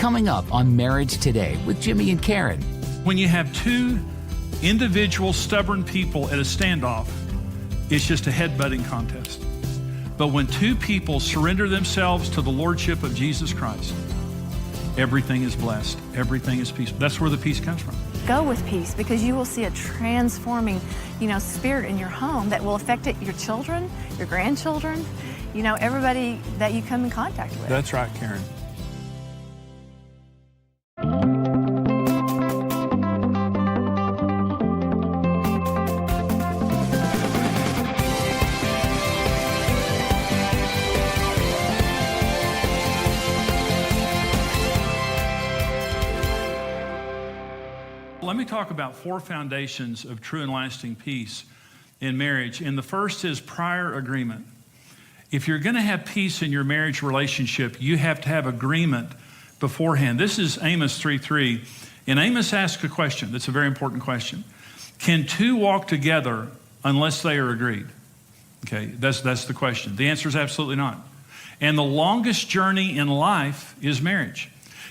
Coming up on Marriage Today with Jimmy and Karen. When you have two individual stubborn people at a standoff, it's just a headbutting contest. But when two people surrender themselves to the Lordship of Jesus Christ, everything is blessed. Everything is peaceful. That's where the peace comes from. Go with peace, because you will see a transforming, spirit in your home that will affect your children, your grandchildren, everybody that you come in contact with. That's right, Karen. Let me talk about 4 foundations of true and lasting peace in marriage. And the first is prior agreement. If you're going to have peace in your marriage relationship, you have to have agreement beforehand. This is Amos 3:3. And Amos asks a question that's a very important question. Can two walk together unless they are agreed? Okay, that's the question. The answer is absolutely not. And the longest journey in life is marriage.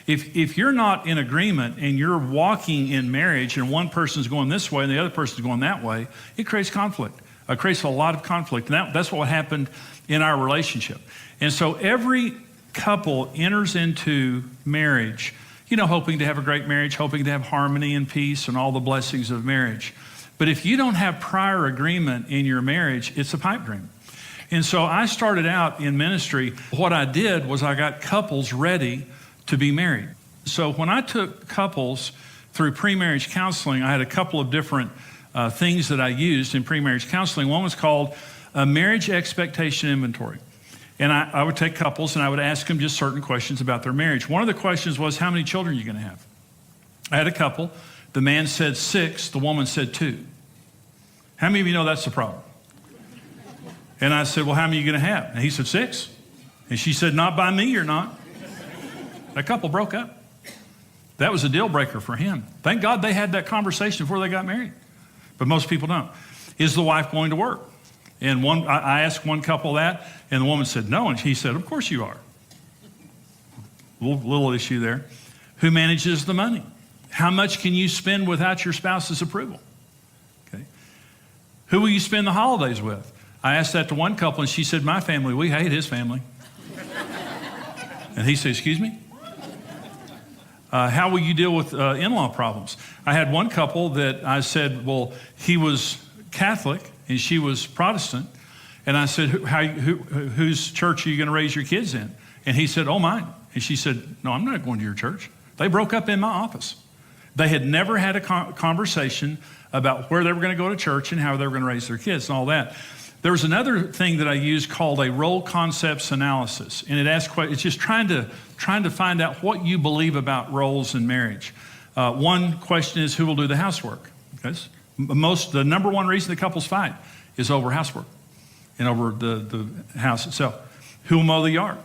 If you're not in agreement and you're walking in marriage and one person's going this way and the other person's going that way, it creates conflict. It creates a lot of conflict. And that's what happened in our relationship. And so every couple enters into marriage, hoping to have a great marriage, hoping to have harmony and peace and all the blessings of marriage. But if you don't have prior agreement in your marriage, it's a pipe dream. And so I started out in ministry. What I did was I got couples ready to be married. So when I took couples through pre-marriage counseling, I had a couple of different things that I used in pre-marriage counseling. One was called a marriage expectation inventory. And I would take couples and I would ask them just certain questions about their marriage. One of the questions was, how many children are you going to have? I had a couple. The man said 6, the woman said 2. How many of you know that's the problem? And I said, well, how many are you going to have? And he said 6. And she said, not by me, you're not. That couple broke up. That was a deal breaker for him. Thank God they had that conversation before they got married. But most people don't. Is the wife going to work? And I asked one couple that, and the woman said no, and he said, of course you are. Little issue there. Who manages the money? How much can you spend without your spouse's approval? Okay. Who will you spend the holidays with? I asked that to one couple, and she said, my family, we hate his family. And he said, excuse me? How will you deal with in-law problems? I had one couple that I said, well, he was Catholic and she was Protestant. And I said, whose church are you going to raise your kids in? And he said, oh, mine. And she said, no, I'm not going to your church. They broke up in my office. They had never had a conversation about where they were going to go to church and how they were going to raise their kids and all that. There was another thing that I used called a role concepts analysis. And it's just trying to find out what you believe about roles in marriage. One question is, who will do the housework? Because the number one reason the couples fight is over housework and over the house itself. Who will mow the yard?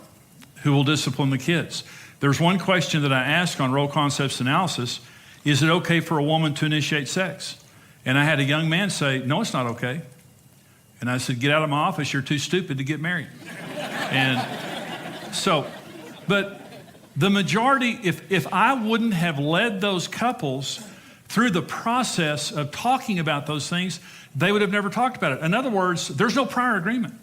Who will discipline the kids? There's one question that I ask on role concepts analysis. Is it okay for a woman to initiate sex? And I had a young man say, no, it's not okay. And I said, get out of my office, you're too stupid to get married. And so, but the majority, if I wouldn't have led those couples through the process of talking about those things, they would have never talked about it. In other words, there's no prior agreement.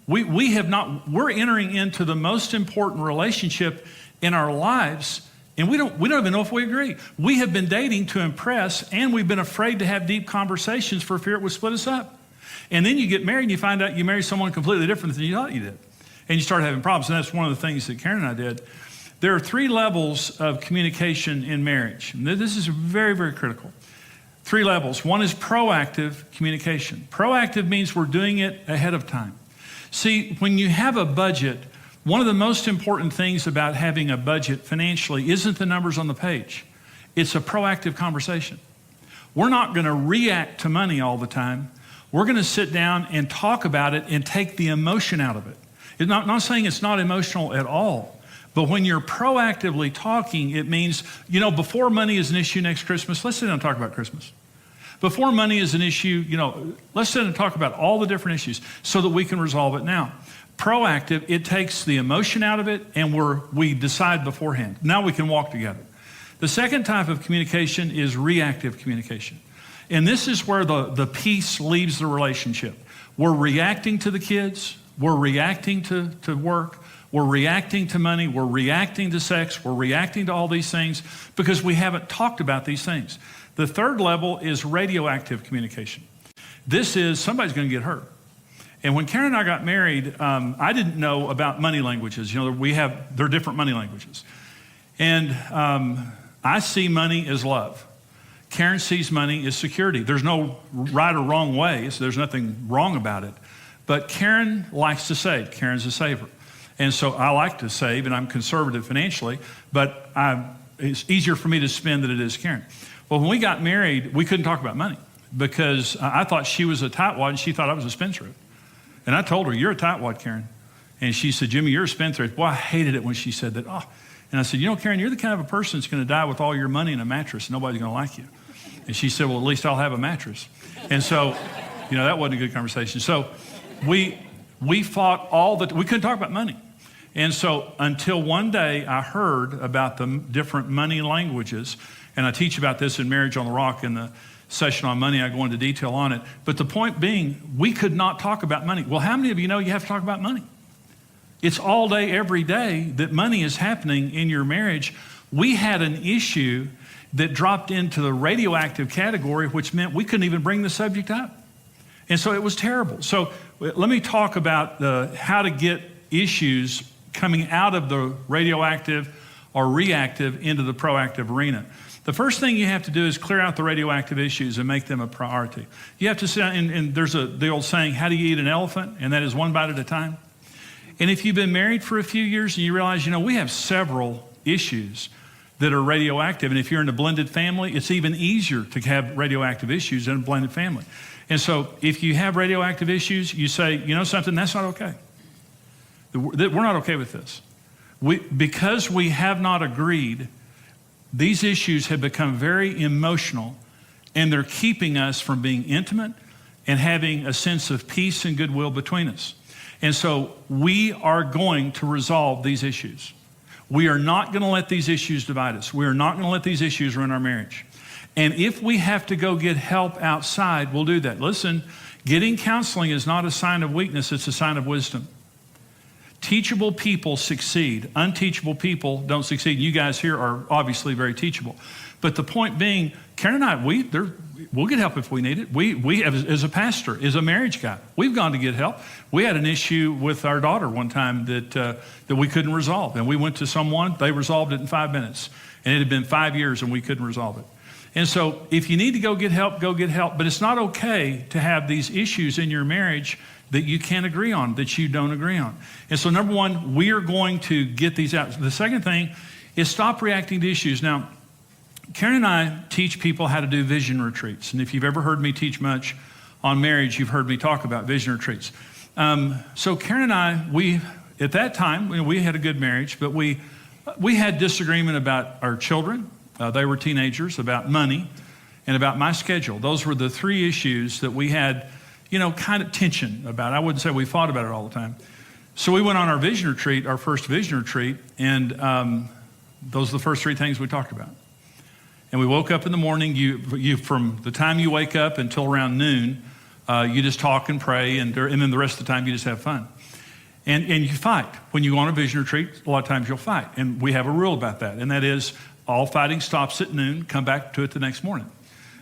We're entering into the most important relationship in our lives, and we don't even know if we agree. We have been dating to impress, and we've been afraid to have deep conversations for fear it would split us up. And then you get married and you find out you marry someone completely different than you thought you did. And you start having problems. And that's one of the things that Karen and I did. There are 3 levels of communication in marriage. And this is very, very critical. 3 levels. One is proactive communication. Proactive means we're doing it ahead of time. See, when you have a budget, one of the most important things about having a budget financially isn't the numbers on the page. It's a proactive conversation. We're not going to react to money all the time. We're going to sit down and talk about it and take the emotion out of it. It's not saying it's not emotional at all, but when you're proactively talking, it means, before money is an issue next Christmas, let's sit down and talk about Christmas. Before money is an issue, let's sit down and talk about all the different issues so that we can resolve it now. Proactive, it takes the emotion out of it, and we decide beforehand. Now we can walk together. The second type of communication is reactive communication. And this is where the peace leaves the relationship. We're reacting to the kids. We're reacting to work. We're reacting to money. We're reacting to sex. We're reacting to all these things because we haven't talked about these things. The third level is radioactive communication. This is somebody's going to get hurt. And when Karen and I got married, I didn't know about money languages. You know, there are different money languages. And I see money as love. Karen sees money as security. There's no right or wrong way, so there's nothing wrong about it. But Karen likes to save. Karen's a saver. And so I like to save, and I'm conservative financially, but it's easier for me to spend than it is Karen. Well, when we got married, we couldn't talk about money because I thought she was a tightwad and she thought I was a spendthrift. And I told her, "You're a tightwad, Karen." And she said, "Jimmy, you're a spendthrift." Boy, I hated it when she said that. Oh. And I said, "You know, Karen, you're the kind of a person that's going to die with all your money in a mattress. And nobody's going to like you." And she said, "Well, at least I'll have a mattress." And so, you know, that wasn't a good conversation. So we fought we couldn't talk about money. And so until one day I heard about the different money languages, and I teach about this in Marriage on the Rock in the session on money. I go into detail on it. But the point being, we could not talk about money. Well, how many of you know you have to talk about money? It's all day, every day that money is happening in your marriage. We had an issue that dropped into the radioactive category, which meant we couldn't even bring the subject up. And so it was terrible. So let me talk about how to get issues coming out of the radioactive or reactive into the proactive arena. The first thing you have to do is clear out the radioactive issues and make them a priority. You have to sit down, and there's the old saying, how do you eat an elephant? And that is one bite at a time. And if you've been married for a few years and you realize, you know, we have several issues that are radioactive. And if you're in a blended family, it's even easier to have radioactive issues in a blended family. And so if you have radioactive issues, you say, you know something, that's not okay. We're not okay with this. Because we have not agreed, these issues have become very emotional, and they're keeping us from being intimate and having a sense of peace and goodwill between us. And so we are going to resolve these issues. We are not going to let these issues divide us. We are not going to let these issues ruin our marriage. And if we have to go get help outside, we'll do that. Listen, getting counseling is not a sign of weakness, it's a sign of wisdom. Teachable people succeed. Unteachable people don't succeed. You guys here are obviously very teachable. But the point being, Karen and I, we'll get help if we need it. We as a pastor, as a marriage guy, we've gone to get help. We had an issue with our daughter one time that we couldn't resolve. And we went to someone, they resolved it in 5 minutes. And it had been 5 years and we couldn't resolve it. And so if you need to go get help, go get help. But it's not okay to have these issues in your marriage that you can't agree on, that you don't agree on. And so number one, we are going to get these out. The second thing is stop reacting to issues. Now, Karen and I teach people how to do vision retreats. And if you've ever heard me teach much on marriage, you've heard me talk about vision retreats. So Karen and I, at that time, we had a good marriage, but we had disagreement about our children. They were teenagers, about money, and about my schedule. Those were the three issues that we had, kind of tension about. I wouldn't say we fought about it all the time. So we went on our vision retreat, our first vision retreat, and those are the first three things we talked about. And we woke up in the morning. You from the time you wake up until around noon, you just talk and pray, and then the rest of the time you just have fun. And you fight. When you go on a vision retreat, a lot of times you'll fight. And we have a rule about that, and that is all fighting stops at noon, come back to it the next morning.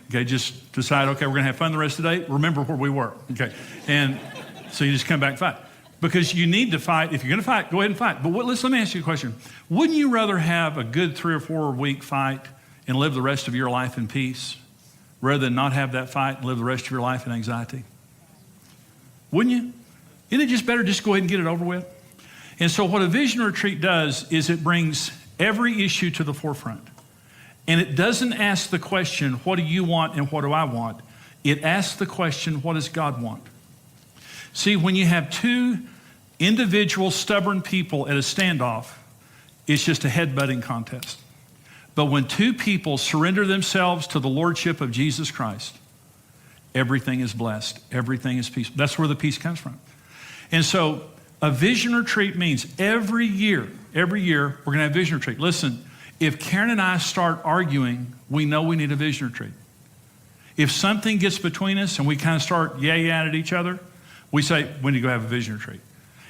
Okay, just decide, okay, we're going to have fun the rest of the day. Remember where we were, okay? And so you just come back and fight. Because you need to fight. If you're going to fight, go ahead and fight. But let me ask you a question. Wouldn't you rather have a good 3 or 4 week fight and live the rest of your life in peace rather than not have that fight and live the rest of your life in anxiety? Wouldn't you? Isn't it just better just go ahead and get it over with? And so what a vision retreat does is it brings every issue to the forefront. And it doesn't ask the question, what do you want and what do I want? It asks the question, what does God want? See, when you have two individual stubborn people at a standoff, it's just a headbutting contest. But when two people surrender themselves to the lordship of Jesus Christ, everything is blessed. Everything is peaceful. That's where the peace comes from. And so A vision retreat means every year, we're going to have vision retreat. Listen, if Karen and I start arguing, we know we need a vision retreat. If something gets between us and we kind of start yay at each other, we say, we need to go have a vision retreat.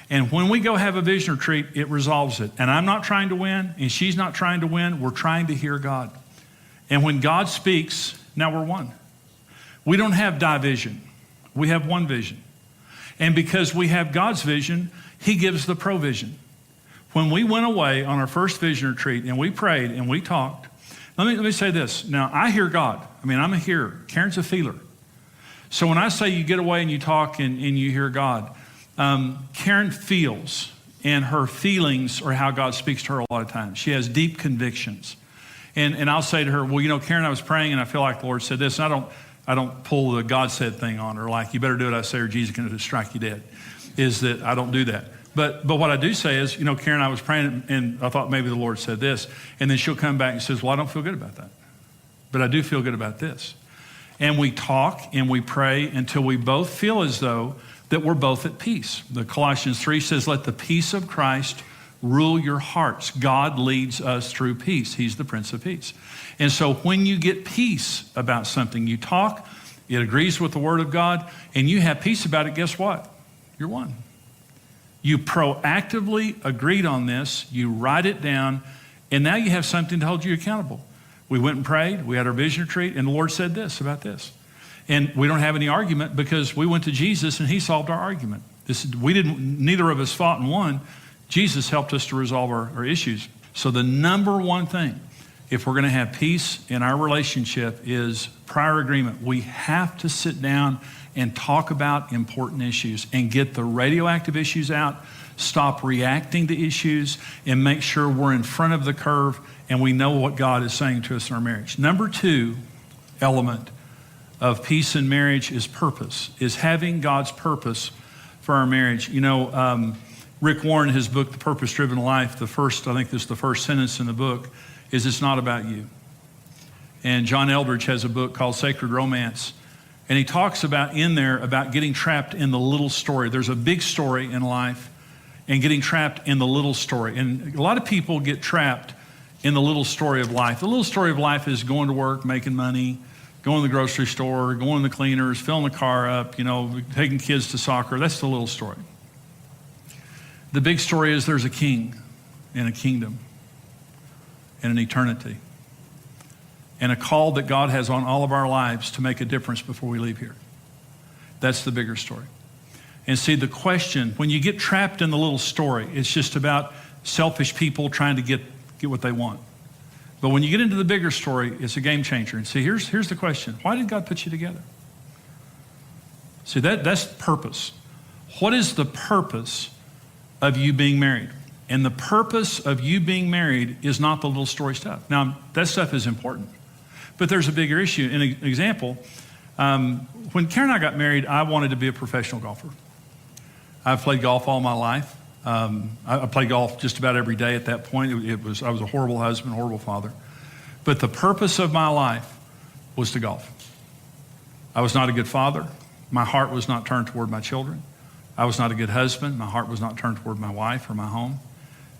And when we go have a vision retreat, it resolves it. And I'm not trying to win, and she's not trying to win. We're trying to hear God. And when God speaks, now we're one. We don't have division. We have one vision. And because we have God's vision, He gives the provision. When we went away on our first vision retreat and we prayed and we talked, let me say this. Now, I hear God. I mean, I'm a hearer. Karen's a feeler. So when I say you get away and you talk and you hear God, Karen feels, and her feelings are how God speaks to her a lot of times. She has deep convictions. And I'll say to her, well, you know, Karen, I was praying and I feel like the Lord said this. And I don't pull the God said thing on her, like, you better do what I say or Jesus is going to strike you dead. Is that I don't do that. But what I do say is, you know, Karen, I was praying and I thought maybe the Lord said this. And then she'll come back and says, well, I don't feel good about that. But I do feel good about this. And we talk and we pray until we both feel as though that we're both at peace. The Colossians 3 says, let the peace of Christ rule your hearts. God leads us through peace. He's the Prince of Peace. And so when you get peace about something, you talk, it agrees with the Word of God, and you have peace about it, guess what? You're one. You proactively agreed on this, you write it down, and now you have something to hold you accountable. We went and prayed, we had our vision retreat, and the Lord said this about this. And we don't have any argument because we went to Jesus and He solved our argument. Neither of us fought and won. Jesus helped us to resolve our issues. So the number one thing, if we're going to have peace in our relationship, is prior agreement. We have to sit down and talk about important issues and get the radioactive issues out, stop reacting to issues, and make sure we're in front of the curve and we know what God is saying to us in our marriage. Number two element of peace in marriage is purpose, is having God's purpose for our marriage. You know, Rick Warren, his book, The Purpose-Driven Life, I think this is the first sentence in the book, is it's not about you. And John Eldridge has a book called Sacred Romance, and he talks about in there about getting trapped in the little story. There's a big story in life and getting trapped in the little story. And a lot of people get trapped in the little story of life. The little story of life is going to work, making money, going to the grocery store, going to the cleaners, filling the car up, you know, taking kids to soccer. That's the little story. The big story is there's a king and a kingdom and an eternity and a call that God has on all of our lives to make a difference before we leave here. That's the bigger story. And see, the question, when you get trapped in the little story, it's just about selfish people trying to get what they want. But when you get into the bigger story, it's a game changer. And see, here's the question. Why did God put you together? See, that's purpose. What is the purpose of you being married? And the purpose of you being married is not the little story stuff. Now, that stuff is important. But there's a bigger issue. An example, when Karen and I got married, I wanted to be a professional golfer. I've played golf all my life. I played golf just about every day at that point. I was a horrible husband, horrible father. But the purpose of my life was to golf. I was not a good father. My heart was not turned toward my children. I was not a good husband. My heart was not turned toward my wife or my home.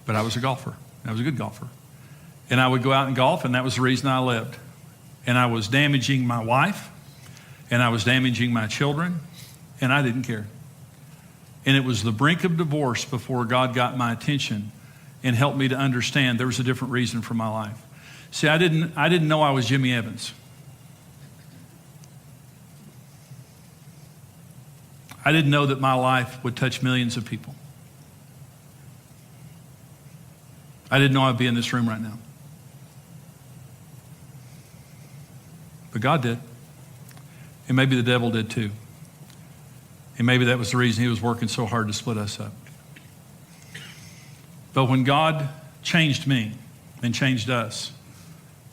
But I was a golfer. I was a good golfer. And I would go out and golf, and that was the reason I lived. And I was damaging my wife, and I was damaging my children, and I didn't care. And it was the brink of divorce before God got my attention and helped me to understand there was a different reason for my life. See, I didn't know I was Jimmy Evans. I didn't know that my life would touch millions of people. I didn't know I'd be in this room right now. But God did. And maybe the devil did too. And maybe that was the reason he was working so hard to split us up. But when God changed me and changed us,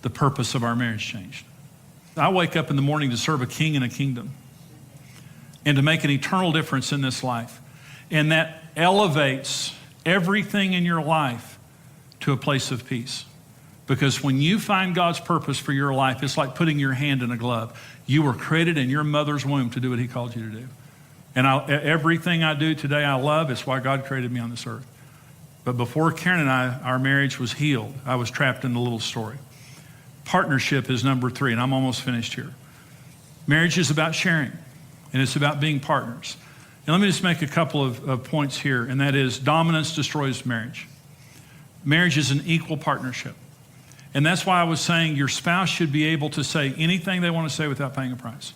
the purpose of our marriage changed. I wake up in the morning to serve a king and a kingdom and to make an eternal difference in this life. And that elevates everything in your life to a place of peace. Because when you find God's purpose for your life, it's like putting your hand in a glove. You were created in your mother's womb to do what he called you to do. And everything I do today I love. It's why God created me on this earth. But before Karen and I, our marriage was healed. I was trapped in the little story. Partnership is number 3, and I'm almost finished here. Marriage is about sharing, and it's about being partners. And let me just make a couple of points here, and that is dominance destroys marriage. Marriage is an equal partnership. And that's why I was saying your spouse should be able to say anything they want to say without paying a price.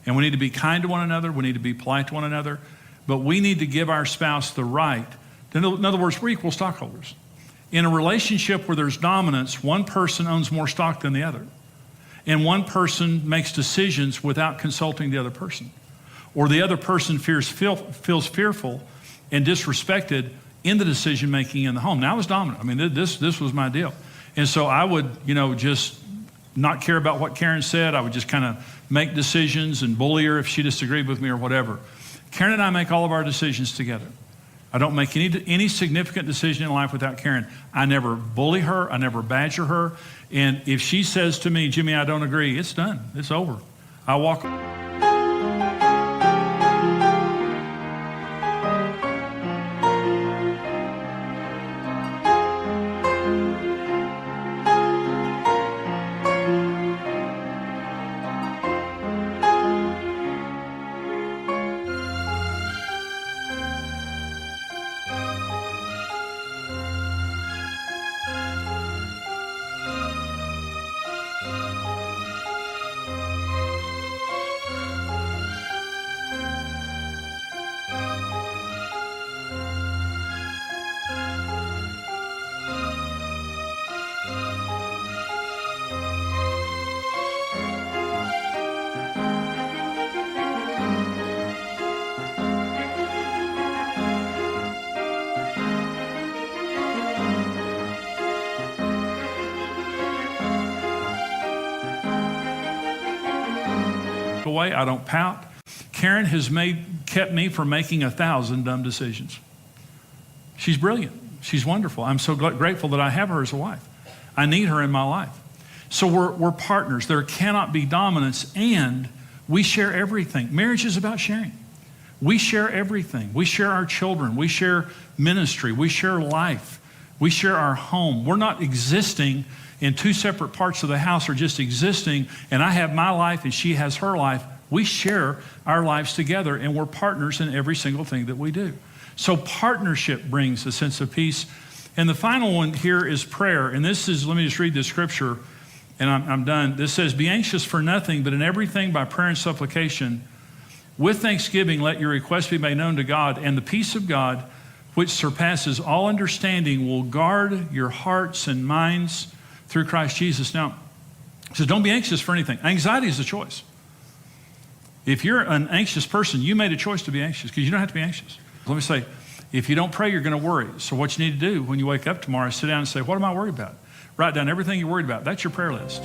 And we need to be kind to one another. We need to be polite to one another. But we need to give our spouse the right. In other words, we're equal stockholders. In a relationship where there's dominance, one person owns more stock than the other. And one person makes decisions without consulting the other person. Or the other person feels fearful and disrespected in the decision making in the home. Now I was dominant. I mean, this was my deal. And so I would, just not care about what Karen said. I would just kind of make decisions and bully her if she disagreed with me or whatever. Karen and I make all of our decisions together. I don't make any significant decision in life without Karen. I never bully her. I never badger her. And if she says to me, Jimmy, I don't agree, it's done. It's over. I walk. Away. I don't pout. Karen has kept me from making 1,000 dumb decisions. She's brilliant. She's wonderful. I'm so grateful that I have her as a wife. I need her in my life. So we're partners. There cannot be dominance, and we share everything. Marriage is about sharing. We share everything. We share our children. We share ministry. We share life. We share our home. We're not existing in 2 separate parts of the house, or just existing, and I have my life and she has her life. We share our lives together, and we're partners in every single thing that we do. So partnership brings a sense of peace. And the final one here is prayer. And this is, let me just read this scripture, and I'm done. This says, be anxious for nothing, but in everything by prayer and supplication, with thanksgiving, let your requests be made known to God, and the peace of God, which surpasses all understanding, will guard your hearts and minds through Christ Jesus. Now, it says, don't be anxious for anything. Anxiety is a choice. If you're an anxious person, you made a choice to be anxious, because you don't have to be anxious. Let me say, if you don't pray, you're going to worry. So what you need to do when you wake up tomorrow is sit down and say, what am I worried about? Write down everything you're worried about. That's your prayer list.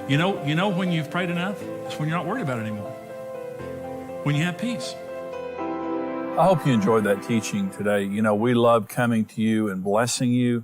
You know when you've prayed enough? It's when you're not worried about it anymore. When you have peace. I hope you enjoyed that teaching today. We love coming to you and blessing you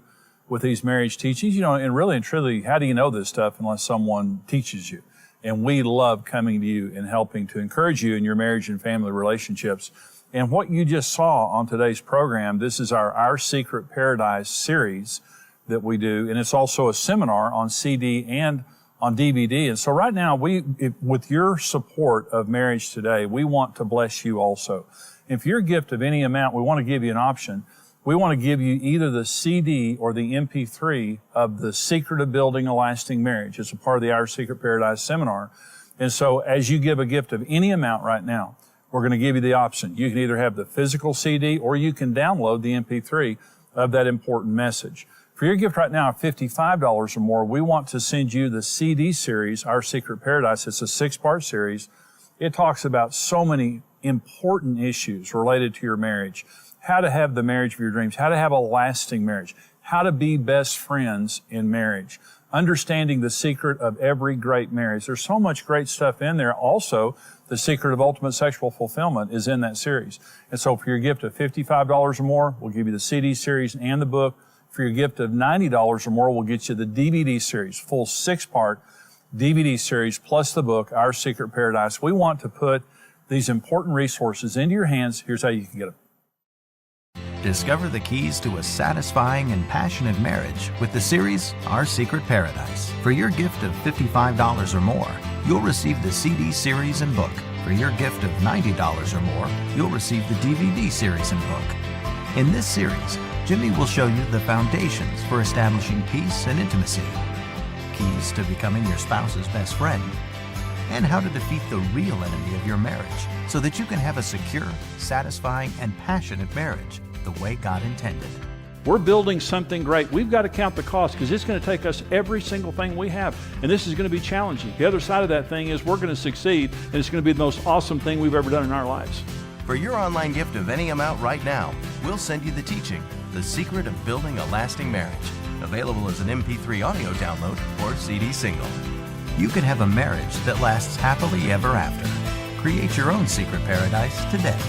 with these marriage teachings, and really and truly, how do you know this stuff unless someone teaches you? And we love coming to you and helping to encourage you in your marriage and family relationships. And what you just saw on today's program, this is our Secret Paradise series that we do. And it's also a seminar on CD and on DVD. And so right now, with your support of Marriage Today, we want to bless you also. If your gift of any amount, we want to give you an option. We want to give you either the CD or the MP3 of The Secret of Building a Lasting Marriage. It's a part of the Our Secret Paradise seminar. And so as you give a gift of any amount right now, we're going to give you the option. You can either have the physical CD or you can download the MP3 of that important message. For your gift right now of $55 or more, we want to send you the CD series, Our Secret Paradise. It's a 6-part series. It talks about so many important issues related to your marriage. How to have the marriage of your dreams, how to have a lasting marriage, how to be best friends in marriage, understanding the secret of every great marriage. There's so much great stuff in there. Also, the secret of ultimate sexual fulfillment is in that series. And so for your gift of $55 or more, we'll give you the CD series and the book. For your gift of $90 or more, we'll get you the DVD series, full 6-part DVD series, plus the book, Our Secret Paradise. We want to put these important resources into your hands. Here's how you can get them. Discover the keys to a satisfying and passionate marriage with the series Our Secret Paradise. For your gift of $55 or more, you'll receive the CD series and book. For your gift of $90 or more, you'll receive the DVD series and book. In this series, Jimmy will show you the foundations for establishing peace and intimacy, keys to becoming your spouse's best friend, and how to defeat the real enemy of your marriage so that you can have a secure, satisfying, and passionate marriage the way God intended. We're building something great. We've got to count the cost because it's going to take us every single thing we have. And this is going to be challenging. The other side of that thing is we're going to succeed, and it's going to be the most awesome thing we've ever done in our lives. For your online gift of any amount right now, we'll send you the teaching, The Secret of Building a Lasting Marriage, available as an MP3 audio download or CD single. You can have a marriage that lasts happily ever after. Create your own secret paradise today.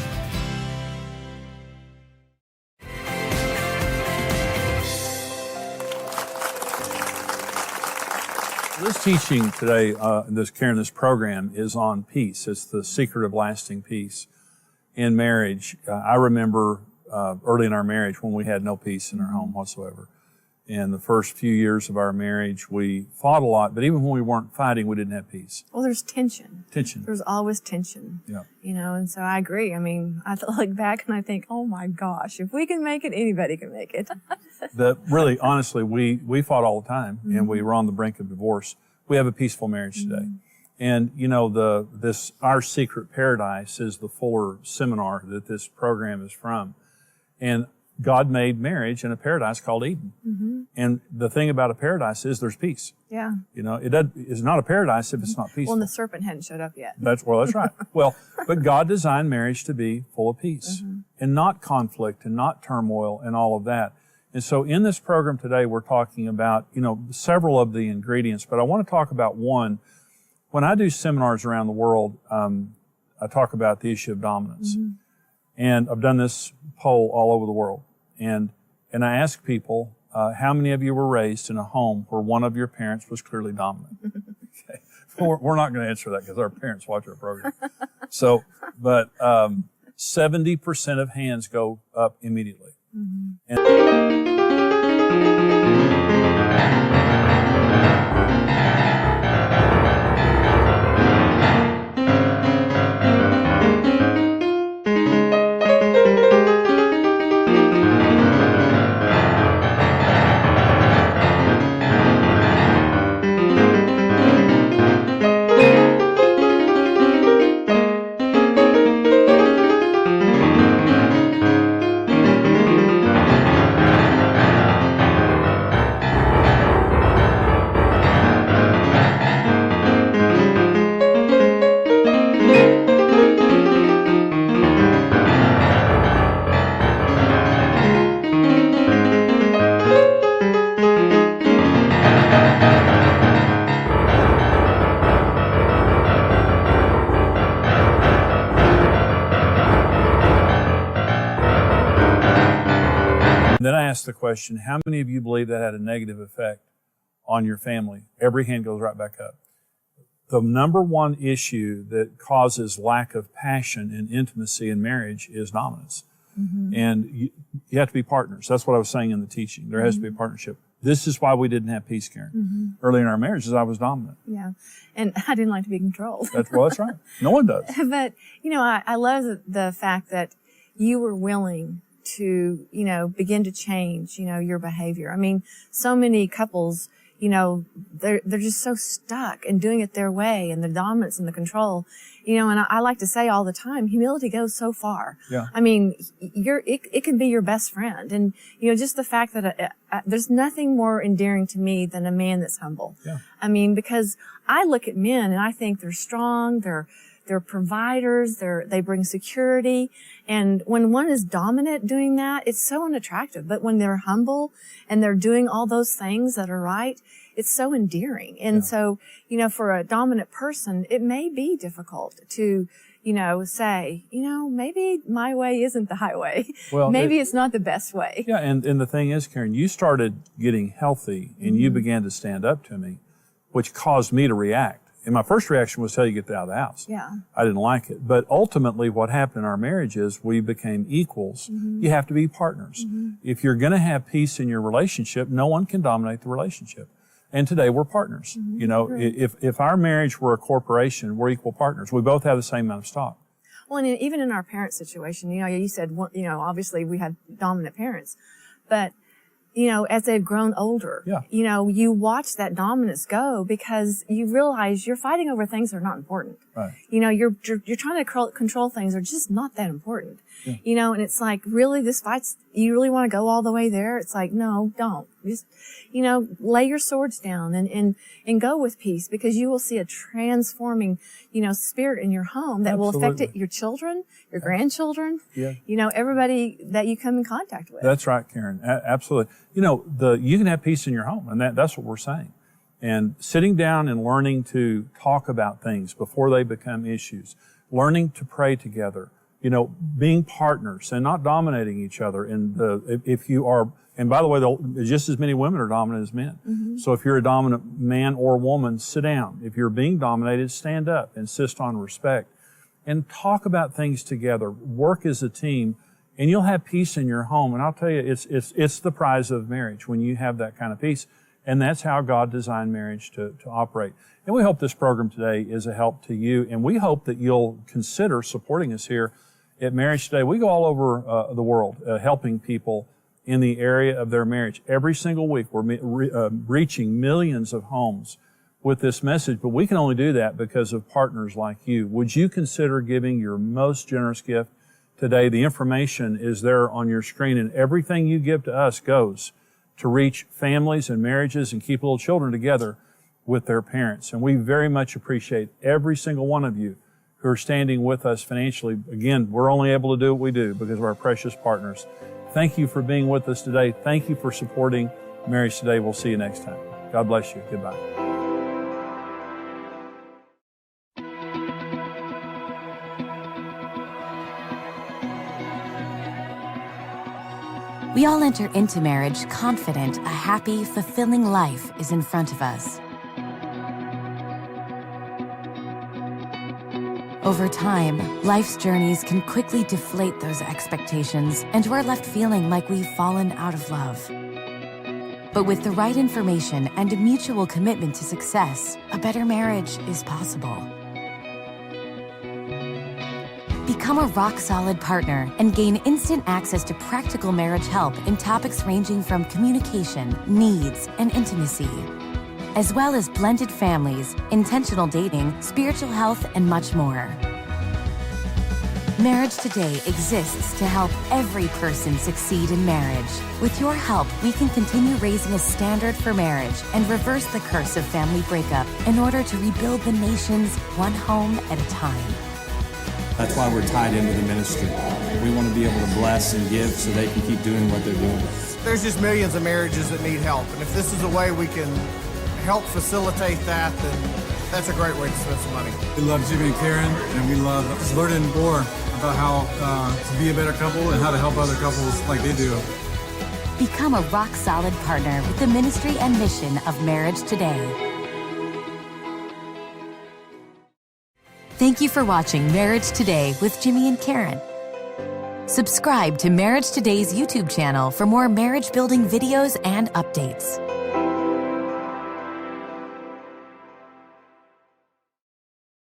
This teaching today, this program is on peace. It's the secret of lasting peace in marriage. I remember early in our marriage when we had no peace in our home whatsoever. In the first few years of our marriage, we fought a lot, but even when we weren't fighting, we didn't have peace. Well, there's tension. Tension. There's always tension. Yeah. You know, and so I agree. I mean, I look back and I think, oh my gosh, if we can make it, anybody can make it. Really, honestly, we fought all the time, and we were on the brink of divorce. We have a peaceful marriage today. And, you know, Our Secret Paradise is the Fuller seminar that this program is from. And God made marriage in a paradise called Eden. And the thing about a paradise is there's peace. Yeah. You know, it's not a paradise if it's not peaceful. Well, and the serpent hadn't showed up yet. That's right. Well, but God designed marriage to be full of peace and not conflict and not turmoil and all of that. And so in this program today, we're talking about, you know, several of the ingredients, but I want to talk about one. When I do seminars around the world, I talk about the issue of dominance. And I've done this poll all over the world. And I ask people, how many of you were raised in a home where one of your parents was clearly dominant? Okay. We're not going to answer that because our parents watch our program. So, but 70% of hands go up immediately. Then I asked the question, how many of you believe that had a negative effect on your family? Every hand goes right back up. The number one issue that causes lack of passion and intimacy in marriage is dominance. And you have to be partners. That's what I was saying in the teaching. There has to be a partnership. This is why we didn't have peace, Karen. Early in our marriages, I was dominant. Yeah. And I didn't like to be controlled. That's right. No one does. But, you know, I love the fact that you were willing to, you know, begin to change, you know, your behavior. I mean, so many couples, you know, they're just so stuck in doing it their way and the dominance and the control, you know, and I like to say all the time, humility goes so far. Yeah. I mean, it can be your best friend. And, you know, just the fact that there's nothing more endearing to me than a man that's humble. Yeah. I mean, because I look at men and I think they're strong, they're providers, they bring security. And when one is dominant doing that, it's so unattractive. But when they're humble and they're doing all those things that are right, it's so endearing. And so, you know, for a dominant person, it may be difficult to, you know, say, you know, maybe my way isn't the highway. Well, maybe it's not the best way. Yeah, and the thing is, Karen, you started getting healthy and you began to stand up to me, which caused me to react. And my first reaction was tell you to get out of the house. Yeah. I didn't like it. But ultimately what happened in our marriage is we became equals. You have to be partners. If you're going to have peace in your relationship, no one can dominate the relationship. And today we're partners. You know, if our marriage were a corporation, we're equal partners. We both have the same amount of stock. Well, and even in our parent situation, you know, you said, you know, obviously we had dominant parents, but, you know, as they've grown older, you know, you watch that dominance go because you realize you're fighting over things that are not important. Right. You know, you're trying to control things that are just not that important. You know, and it's like, really, this fight's, you really want to go all the way there? It's like, no, don't. Just, you know, lay your swords down and go with peace, because you will see a transforming, you know, spirit in your home that will affect your children, your grandchildren, you know, everybody that you come in contact with. That's right, Karen. Absolutely. You know, you can have peace in your home, and that's what we're saying. And sitting down and learning to talk about things before they become issues, learning to pray together, you know, being partners and not dominating each other. And if you are, and by the way, just as many women are dominant as men. So if you're a dominant man or woman, sit down. If you're being dominated, stand up, insist on respect, and talk about things together. Work as a team, and you'll have peace in your home. And I'll tell you, it's the prize of marriage when you have that kind of peace. And that's how God designed marriage to operate. And we hope this program today is a help to you. And we hope that you'll consider supporting us here at Marriage Today. We go all over the world helping people in the area of their marriage. Every single week we're reaching millions of homes with this message, but we can only do that because of partners like you. Would you consider giving your most generous gift today? The information is there on your screen, and everything you give to us goes to reach families and marriages and keep little children together with their parents. And we very much appreciate every single one of you who are standing with us financially. Again, we're only able to do what we do because of our precious partners. Thank you for being with us today. Thank you for supporting Marriage Today. We'll see you next time. God bless you. Goodbye. We all enter into marriage confident a happy, fulfilling life is in front of us. Over time, life's journeys can quickly deflate those expectations, and we're left feeling like we've fallen out of love. But with the right information and a mutual commitment to success, a better marriage is possible. Become a rock-solid partner and gain instant access to practical marriage help in topics ranging from communication, needs, and intimacy, as well as blended families, intentional dating, spiritual health, and much more. Marriage Today exists to help every person succeed in marriage. With your help, we can continue raising a standard for marriage and reverse the curse of family breakup in order to rebuild the nations one home at a time. That's why we're tied into the ministry. We want to be able to bless and give so they can keep doing what they're doing. There's just millions of marriages that need help, and if this is a way we can help facilitate that, then that's a great way to spend some money. We love Jimmy and Karen, and we love just learning more about how to be a better couple and how to help other couples like they do. Become a rock-solid partner with the ministry and mission of Marriage Today. Thank you for watching Marriage Today with Jimmy and Karen. Subscribe to Marriage Today's YouTube channel for more marriage-building videos and updates.